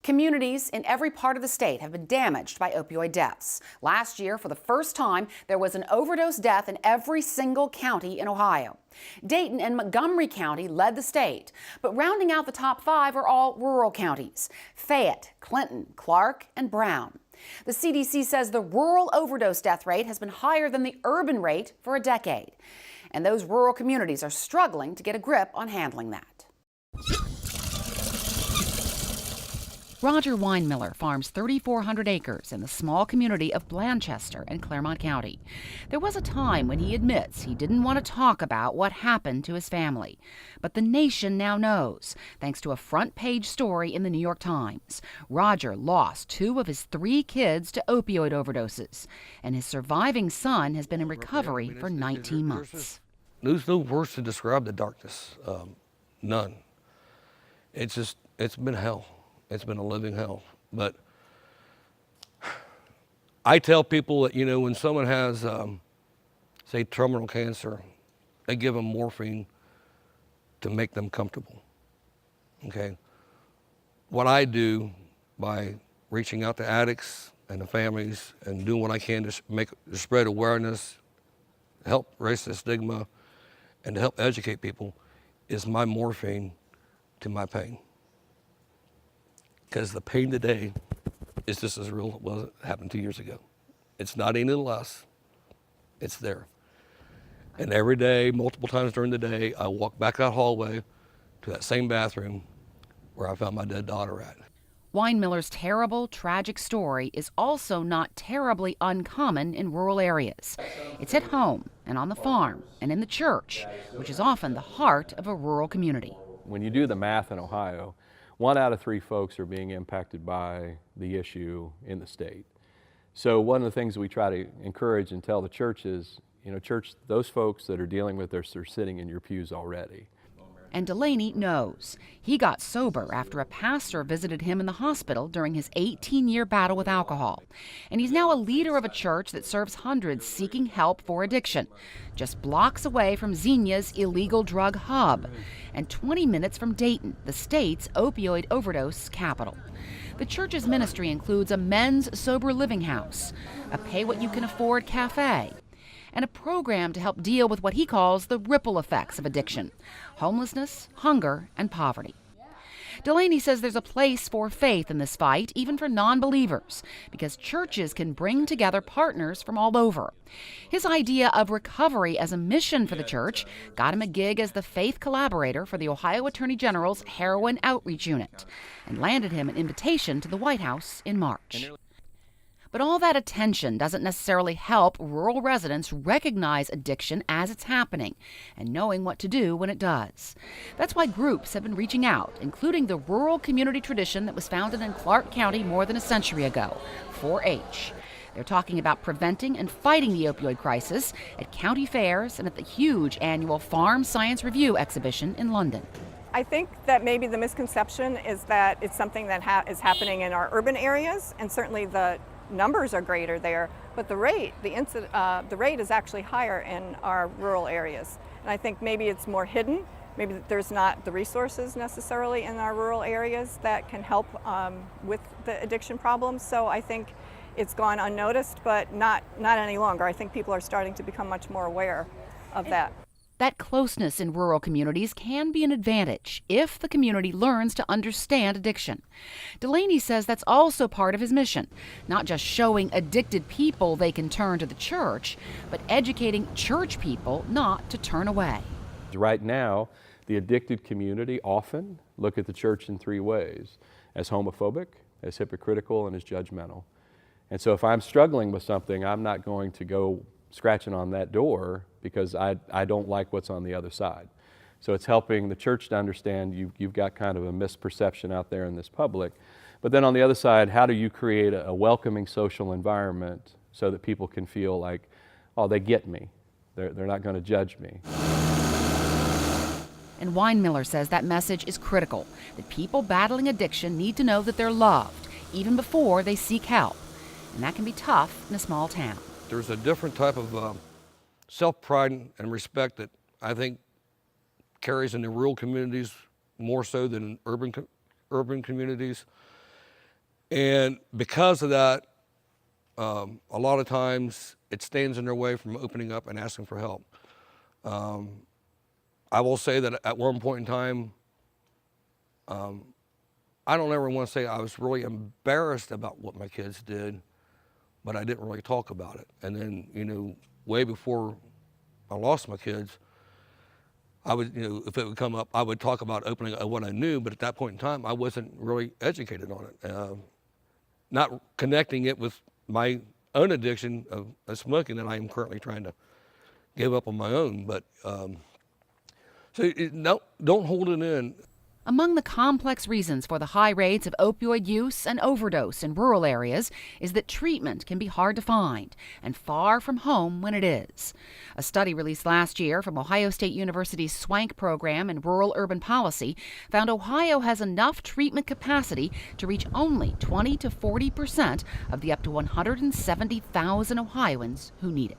Communities in every part of the state have been damaged by opioid deaths. Last year, for the first time, there was an overdose death in every single county in Ohio. Dayton and Montgomery County led the state, but rounding out the top 5 are all rural counties: Fayette, Clinton, Clark, and Brown. The CDC says the rural overdose death rate has been higher than the urban rate for a decade, and those rural communities are struggling to get a grip on handling that. Roger Weinmiller farms 3,400 acres in the small community of Blanchester in Clermont County. There was a time when he admits he didn't want to talk about what happened to his family. But the nation now knows, thanks to a front-page story in the New York Times. Roger lost 2 of his 3 kids to opioid overdoses, and his surviving son has been in recovery for 19 months. There's no words to describe the darkness. None. It's been hell. It's been a living hell. But I tell people that, when someone has, say, terminal cancer, they give them morphine to make them comfortable, okay? What I do by reaching out to addicts and the families and doing what I can to spread awareness, help raise the stigma, and to help educate people is my morphine to my pain. Because the pain today is just as real as it happened 2 years ago. It's not any less, it's there. And every day, multiple times during the day, I walk back that hallway to that same bathroom where I found my dead daughter at. Weinmiller's terrible, tragic story is also not terribly uncommon in rural areas. It's at home and on the farm and in the church, which is often the heart of a rural community. When you do the math in Ohio, 1 out of 3 folks are being impacted by the issue in the state. So one of the things we try to encourage and tell the church is, church, those folks that are dealing with this are sitting in your pews already. And Delaney knows. He got sober after a pastor visited him in the hospital during his 18-year battle with alcohol. And he's now a leader of a church that serves hundreds seeking help for addiction, just blocks away from Xenia's illegal drug hub, and 20 minutes from Dayton, the state's opioid overdose capital. The church's ministry includes a men's sober living house, a pay-what-you-can-afford cafe, and a program to help deal with what he calls the ripple effects of addiction: homelessness, hunger, and poverty. Delaney says there's a place for faith in this fight, even for non-believers, because churches can bring together partners from all over. His idea of recovery as a mission for the church got him a gig as the faith collaborator for the Ohio Attorney General's Heroin Outreach Unit, and landed him an invitation to the White House in March. But all that attention doesn't necessarily help rural residents recognize addiction as it's happening and knowing what to do when it does. That's why groups have been reaching out, including the rural community tradition that was founded in Clark County more than a century ago, 4-H. They're talking about preventing and fighting the opioid crisis at county fairs and at the huge annual Farm Science Review exhibition in London. I think that maybe the misconception is that it's something that is happening in our urban areas, and certainly the numbers are greater there, but the rate is actually higher in our rural areas. And I think maybe it's more hidden. Maybe there's not the resources necessarily in our rural areas that can help with the addiction problems. So I think it's gone unnoticed, but not any longer. I think people are starting to become much more aware of that. That closeness in rural communities can be an advantage if the community learns to understand addiction. Delaney says that's also part of his mission, not just showing addicted people they can turn to the church, but educating church people not to turn away. Right now, the addicted community often look at the church in 3 ways: as homophobic, as hypocritical, and as judgmental. And so if I'm struggling with something, I'm not going to go scratching on that door because I don't like what's on the other side. So it's helping the church to understand you've got kind of a misperception out there in this public. But then on the other side, how do you create a welcoming social environment so that people can feel like, oh, they get me. They're not going to judge me. And Weinmiller says that message is critical, that people battling addiction need to know that they're loved, even before they seek help. And that can be tough in a small town. There's a different type of self-pride and respect that I think carries in the rural communities more so than in urban communities. And because of that, a lot of times it stands in their way from opening up and asking for help. I will say that at one point in time, I don't ever want to say I was really embarrassed about what my kids did, but I didn't really talk about it. And then, you know, way before I lost my kids, I would, you know, if it would come up, I would talk about opening what I knew, but at that point in time, I wasn't really educated on it. Not connecting it with my own addiction of smoking that I am currently trying to give up on my own. But don't hold it in. Among the complex reasons for the high rates of opioid use and overdose in rural areas is that treatment can be hard to find and far from home when it is. A study released last year from Ohio State University's SWANK program in rural urban policy found Ohio has enough treatment capacity to reach only 20 to 40% of the up to 170,000 Ohioans who need it.